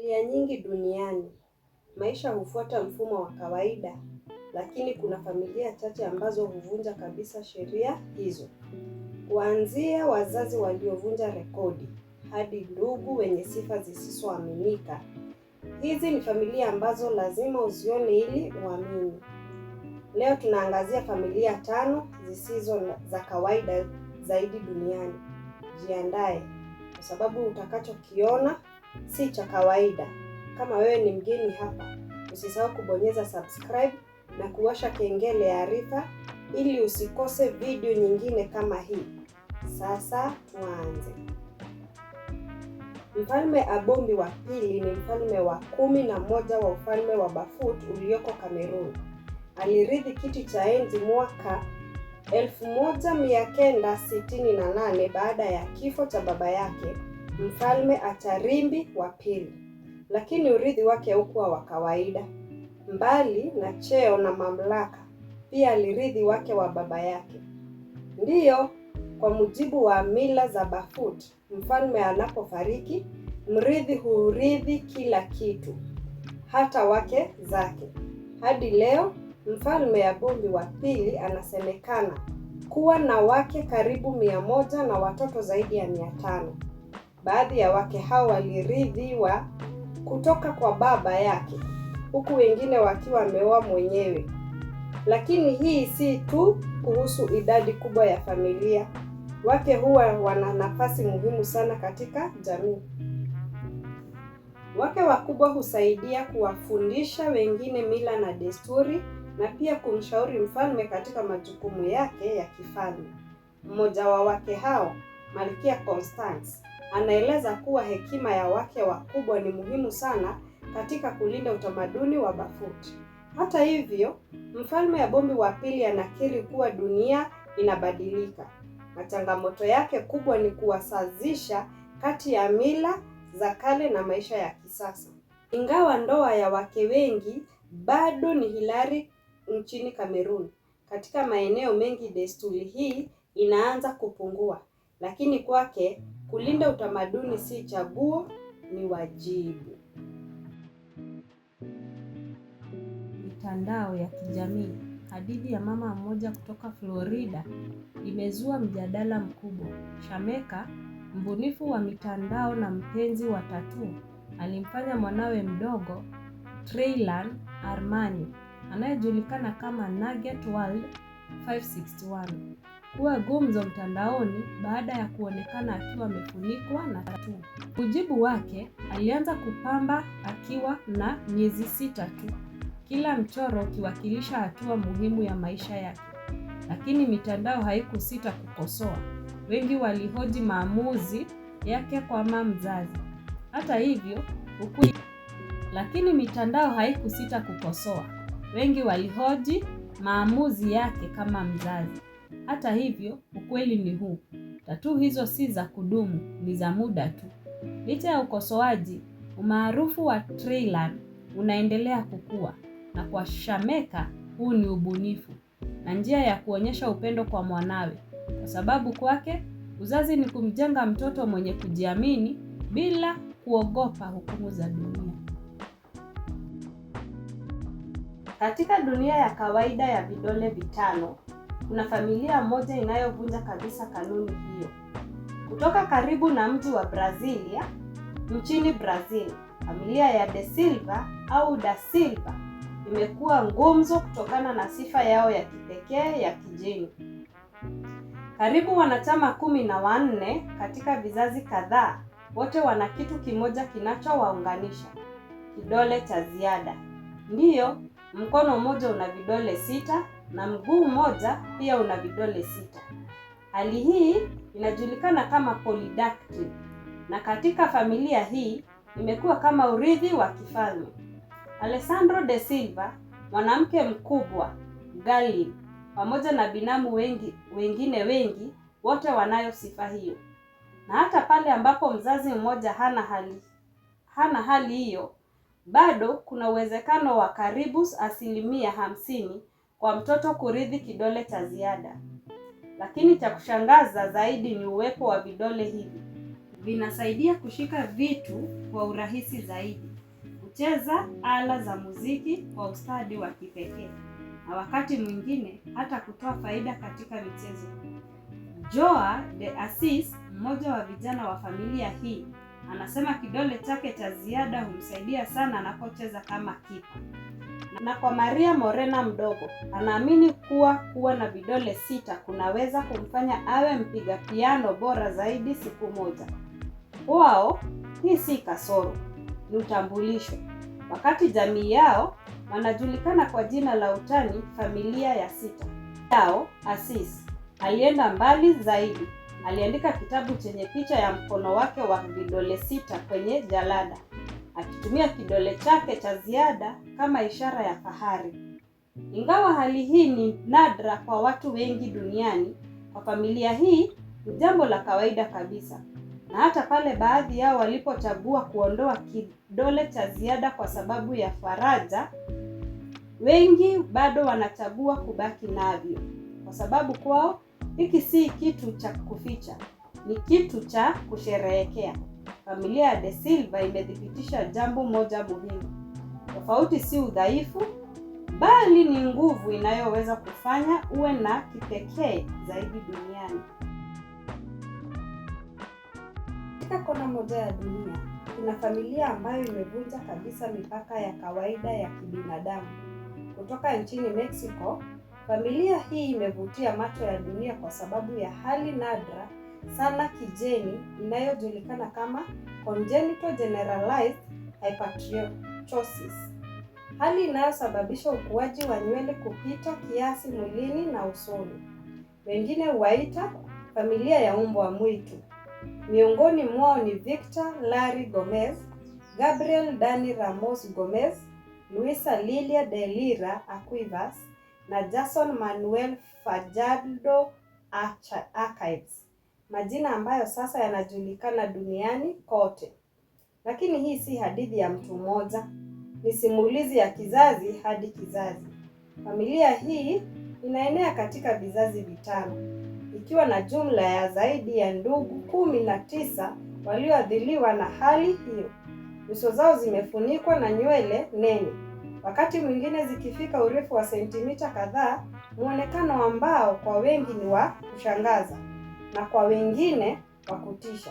familia nyingi duniani, maisha hufuata mfumo wa kawaida, lakini kuna familia chache ambazo huvunja kabisa sheria hizo. Kuanzia wazazi waliovunja rekodi, hadi ndugu wenye sifa zisizoaminika. Hizi ni familia ambazo lazima uzione ili uamini. Leo tunaangazia familia 5 zisizo za kawaida zaidi duniani. Jiandae, kwa sababu utakachokiona si cha kawaida. Kama wewe ni mgeni hapa, usisahau kubonyeza subscribe na kuwasha kengele ya arifa ili usikose video nyingine kama hii. Sasa tuanze. Mfalme Abombi wa pili ni mfalme wa 11 wa ufalme wa Bafut ulioko Cameroon. Alirithi kiti cha enzi mwaka 1968 baada ya kifo cha baba yake, Mfalme Acharimbi wa pili. Lakini urithi wake haukuwa wa kawaida. Mbali na cheo na mamlaka, pia alirithi wake wa baba yake. Ndiyo, kwa mujibu wa mila za Bafut, mfalme anapofariki, mrithi hurithi kila kitu, hata wake zake. Hadi leo, Mfalme Abombi wa pili anasemekana kuwa na wake karibu 100 na watoto zaidi ya 500. Baadhi ya wake hao walirithiwa kutoka kwa baba yake, huku wengine wakiwa ameoa mwenyewe. Lakini hii si tu kuhusu idadi kubwa ya familia. Wake huwa wana nafasi muhimu sana katika jamii. Wake wakubwa husaidia kuwafundisha wengine mila na desturi, na pia kumshauri mfalme katika majukumu yake ya kifalme. Mmoja wa wake hao, Malkia Constance, anaeleza kuwa hekima ya wake wakubwa ni muhimu sana katika kulinda utamaduni wa Bafut. Hata hivyo, Mfalme Abombi wa pili anakiri kuwa dunia inabadilika, na changamoto yake kubwa ni kuwasazisha kati ya mila za kale na maisha ya kisasa. Ingawa ndoa ya wake wengi bado ni hilari nchini Cameroon, katika maeneo mengi desturi hii inaanza kupungua, lakini kwake kulinda utamaduni si chaguo, ni wajibu. Mitandao ya kijamii. Hadithi ya mama mmoja kutoka Florida imezua mjadala mkubwa. Shameka, mbunifu wa mitandao na mpenzi wa tattoo, alimfanya mwanawe mdogo, Traylan Armani, anayejulikana kama Nugget World 561, kuwa gumzo mtandaoni baada ya kuonekana akiwa amefunikwa na tattoo. Mujibu wake, alianza kupamba akiwa na miezi 6 tu, kila mchoro ukiwakilisha hatua muhimu ya maisha yake. Lakini mitandao haikusita kukosoa. Wengi walihoji maamuzi yake kama mzazi. Hata hivyo, ukweli ni huu. Tattoo hizo si za kudumu, ni za muda tu. Licha ya ukosoaji, umaarufu wa Traylan unaendelea kukua, na kwa Shameka huu ni ubunifu na njia ya kuonyesha upendo kwa mwanawe, kwa sababu kwake uzazi ni kumjenga mtoto mwenye kujiamini bila kuogopa hukumu za dunia. Katika dunia ya kawaida ya vidole vitano, kuna familia moja inayovunja kabisa kanuni hiyo. Kutoka karibu na mji wa Brasilia, nchini Brazil, familia ya De Silva au Da Silva imekuwa ngumzo kutokana na sifa yao ya kipekee ya kijeni. Karibu wanachama 14 katika vizazi kadhaa, wote wana kitu kimoja kinachowaunganisha: kidole cha ziada. Ndiyo, mkono mmoja una vidole 6 na mguu mmoja pia una vidole 6. Hali hii inajulikana kama polydactyly, na katika familia hii imekuwa kama urithi wa kifalme. Alessandro De Silva, mwanamke mkubwa, Galin, pamoja na binamu wengine wengi, wote wanayo sifa hiyo. Na hata pale ambapo mzazi mmoja hana hali hiyo, bado kuna uwezekano wa karibu 50% kwa mtoto kurithi kidole cha ziada. Lakini cha kushangaza zaidi ni uwepo wa vidole hivi. Vinasaidia kushika vitu kwa urahisi zaidi. kucheza ala za muziki kwa ustadi wa kipekee, na wakati mwingine hata kutoa faida katika michezo. Joa de Assis, mmoja wa vijana wa familia hii, anasema kidole chake cha ziada humsaidia sana anapocheza kama kipa. Na kwa Maria Morena mdogo, anaamini kuwa na vidole 6 kunaweza kumfanya awe mpiga piano bora zaidi siku moja. Kwao, hii si kasoro, ni utambulisho. Wakati jamii yao wanajulikana kwa jina la utani familia ya 6. Yao Assis alienda mbali zaidi. Aliandika kitabu chenye picha ya mkono wake wa vidole 6 kwenye jalada, akitumia kidole chake cha ziada kama ishara ya fahari. Ingawa hali hii ni nadra kwa watu wengi duniani, kwa familia hii ni jambo la kawaida kabisa. Na hata pale baadhi yao walipochagua kuondoa kidole cha ziada kwa sababu ya faraja, wengi bado wanachagua kubaki navyo, kwa sababu kwao hiki si kitu cha kuficha, ni kitu cha kusherehekea. Familia ya De Silva imethibitisha jambo moja muhimu: tofauti si udhaifu, bali ni nguvu inayoweza kufanya uwe na kipekee zaidi duniani. Katika kona moja ya dunia, kuna familia ambayo imevunja kabisa mipaka ya kawaida ya kibinadamu. Kutoka nchini Mexico, familia hii imevutia macho ya dunia kwa sababu ya hali nadra sana kijeni inayojulikana kama congenital generalized hypertrichosis, hali inayosababisha ukuaji wa nywele kupita kiasi mwilini na usoni. Wengine huwaita familia ya mbwa mwitu. Miongoni mwao ni Victor Larry Gomez, Gabriel Dani Ramos Gomez, Luisa Lilia de Lira Acuivas na Jason Manuel Fajardo Archives, majina ambayo sasa yanajulikana duniani kote. Lakini hii si hadithi ya mtu mmoja, ni simulizi ya kizazi hadi kizazi. Familia hii inaenea katika vizazi 5, ikiwa na jumla ya zaidi ya ndugu 19 walioathiriwa na hali hiyo. Nyuso zao zimefunikwa na nywele nene, wakati mwingine zikifika urefu wa sentimita kadhaa, muonekano ambao kwa wengi ni wa kushangaza na kwa wengine wa kutisha.